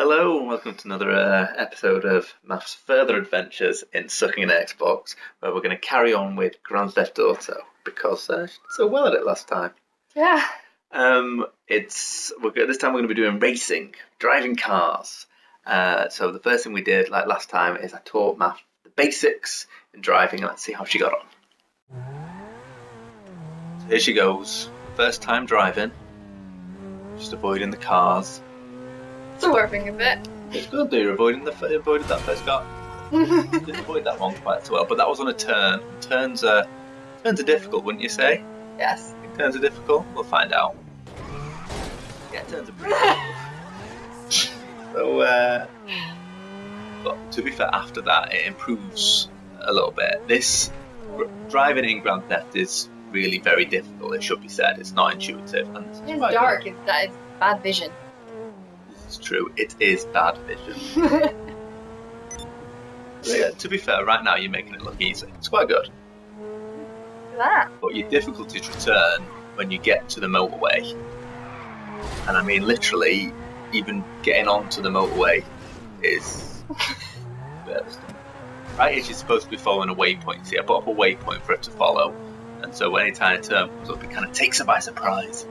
Hello and welcome to another episode of Math's Further Adventures in Sucking an Xbox, where we're going to carry on with Grand Theft Auto because she did so well at it last time. Yeah. This time we're going to be doing racing, driving cars. So the first thing we did, like last time, is I taught Math the basics in driving, and let's see how she got on. So here she goes, first time driving, just avoiding the cars. It's warping a bit. It's good, dude. Avoided that first car. Didn't avoid that one quite so well, but that was on a turn. Turns are difficult, wouldn't you say? Yes. Think turns are difficult? We'll find out. Yeah, turns are pretty difficult. So, but to be fair, after that, it improves a little bit. Driving in Grand Theft is really very difficult. It should be said. It's not intuitive. And It's dark. It's bad vision. It's true, it is bad vision. Yeah, to be fair, right now you're making it look easy. It's quite good. Look at that. But your difficulties return when you get to the motorway. And I mean, literally, even getting onto the motorway is devastating. Right as you're supposed to be following a waypoint. See, I put up a waypoint for it to follow. And so anytime a turn comes up, it kind of takes her by surprise.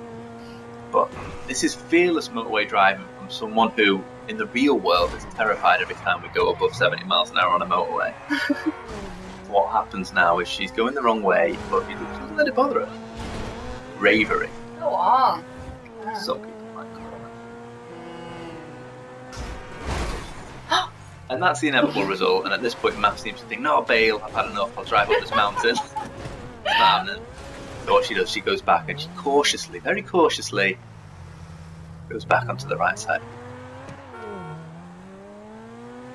But this is fearless motorway driving from someone who, in the real world, is terrified every time we go above 70 miles an hour on a motorway. What happens now is she's going the wrong way, but she doesn't let it bother her. Bravery. Go on. Some people might call it. And that's the inevitable result, and at this point Matt seems to think, no, I'll bail, I've had enough, I'll drive up this mountain. It's not happening. So what she does, she goes back and she cautiously, very cautiously, goes back onto the right side.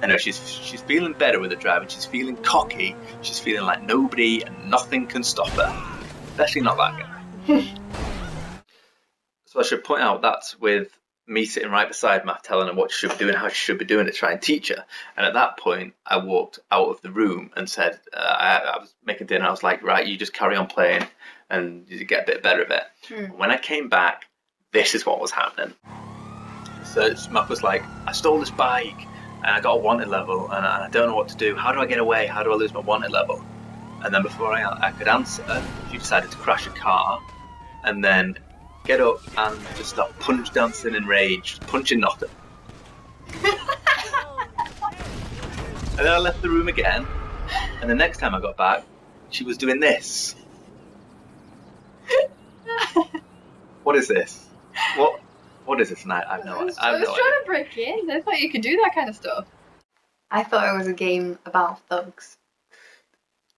I know she's feeling better with the driving. She's feeling cocky. She's feeling like nobody and nothing can stop her, especially not that guy. So I should point out that's with me sitting right beside Matt, telling her what she should be doing, how she should be doing it, to try and teach her. And at that point, I walked out of the room and said, I was making dinner. I was like, right, you just carry on playing and you get a bit better of it. When I came back, this is what was happening. So Matt was like, I stole this bike and I got a wanted level and I don't know what to do. How do I get away? How do I lose my wanted level? And then before I could answer, she decided to crash a car and then get up and just start punch dancing in rage, punching nothing. And then I left the room again, and the next time I got back, she was doing this. What is this? What is this night? I have no idea. I was trying to break in. I thought you could do that kind of stuff. I thought it was a game about thugs.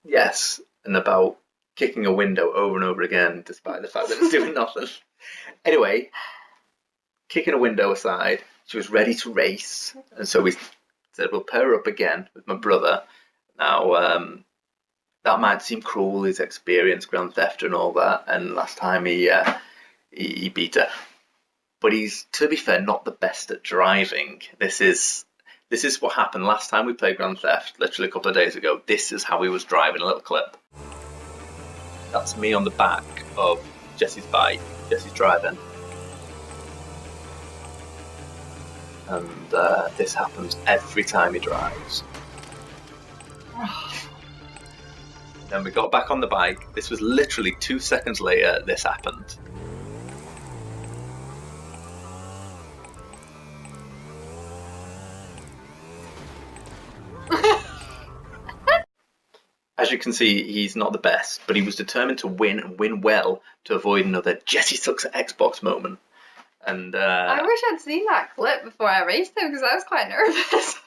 Yes, and about kicking a window over and over again, despite the fact that it's doing nothing. Anyway, kicking a window aside, she was ready to race, and so we said we'll pair her up again with my brother. Now, that might seem cruel, his experience, Grand Theft and all that, and last time he beat her. But he's, to be fair, not the best at driving. This is what happened last time we played Grand Theft, literally a couple of days ago. This is how he was driving, a little clip. That's me on the back of Jesse's bike. Jesse's driving. And this happens every time he drives. Then we got back on the bike. This was literally 2 seconds later, this happened. As you can see, he's not the best, but he was determined to win and win well to avoid another Jesse sucks at Xbox moment. And I wish I'd seen that clip before I raced him because I was quite nervous.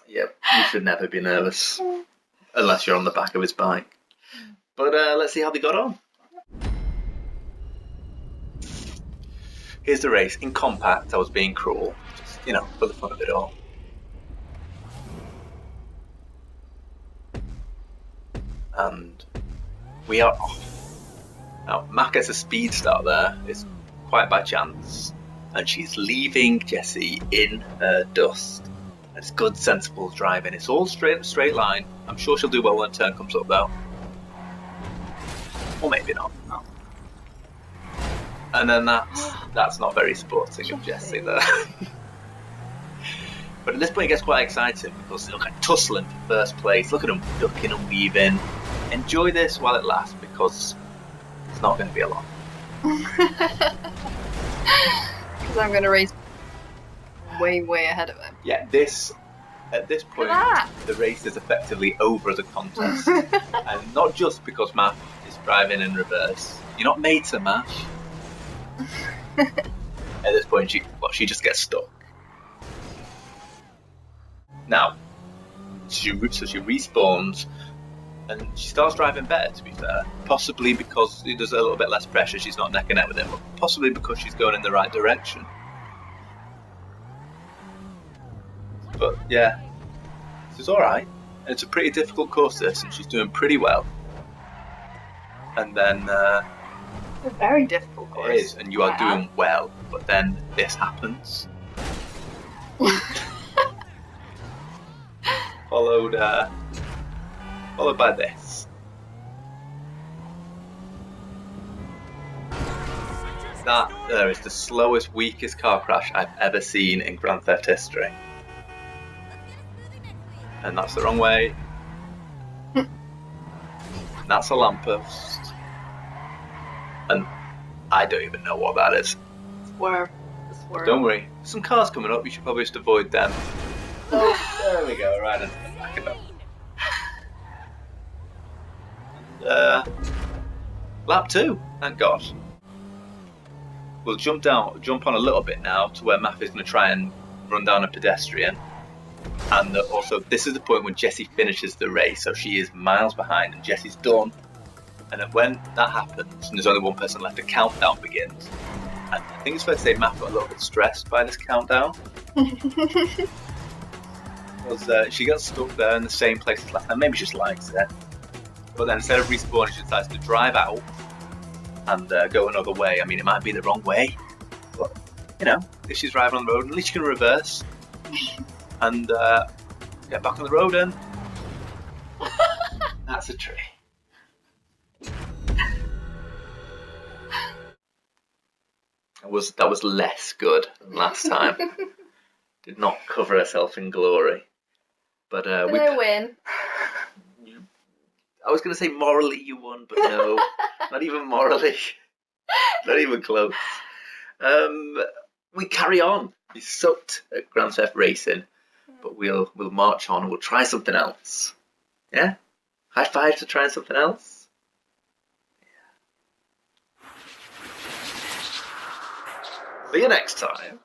Yep, you should never be nervous unless you're on the back of his bike. But let's see how they got on. Here's the race in compact. I was being cruel, just for the fun of it all. And we are off. Now, Mac gets a speed start there. It's quite by chance. And she's leaving Jesse in her dust. And it's good, sensible driving. It's all straight line. I'm sure she'll do well when the turn comes up, though. Or maybe not. No. And then that's not very sporting of Jesse there. But at this point, it gets quite exciting because they're tussling for first place. Look at them ducking and weaving. Enjoy this while it lasts because it's not going to be a lot. Because I'm going to race way ahead of him. Yeah, at this point, the race is effectively over as a contest. And not just because Math is driving in reverse. You're not made to mash. At this point, she just gets stuck. Now, she respawns, and she starts driving better, to be fair. Possibly because there's a little bit less pressure, she's not neck and neck with him, but possibly because she's going in the right direction. But yeah, it's alright. It's a pretty difficult course, this, and she's doing pretty well. And then... it's a very difficult course. It is, and you are doing well, but then this happens. Followed by this. That there is the slowest, weakest car crash I've ever seen in Grand Theft history. And that's the wrong way. That's a lamppost. And I don't even know what that is. Swerve. Don't worry. There's some cars coming up, you should probably just avoid them. Oh, there we go, right into the back of them. Lap 2, thank God. We'll jump on a little bit now to where Math is going to try and run down a pedestrian. And also, this is the point when Jessie finishes the race, so she is miles behind and Jessie's done. And then when that happens, and there's only one person left, the countdown begins. And I think it's fair to say Math got a little bit stressed by this countdown. Because she got stuck there in the same place as last time. Maybe she just likes it. But then instead of respawning, she decides to drive out and go another way. I mean, it might be the wrong way, but you know, if she's driving on the road, at least she can reverse and get back on the road. And that's a tree. That was less good than last time. Did not cover herself in glory. But Did I win? I was going to say morally you won, but no, not even morally. Not even close. We carry on. We sucked at Grand Theft Racing, but we'll march on and we'll try something else. Yeah? High five to trying something else? Yeah. See you next time.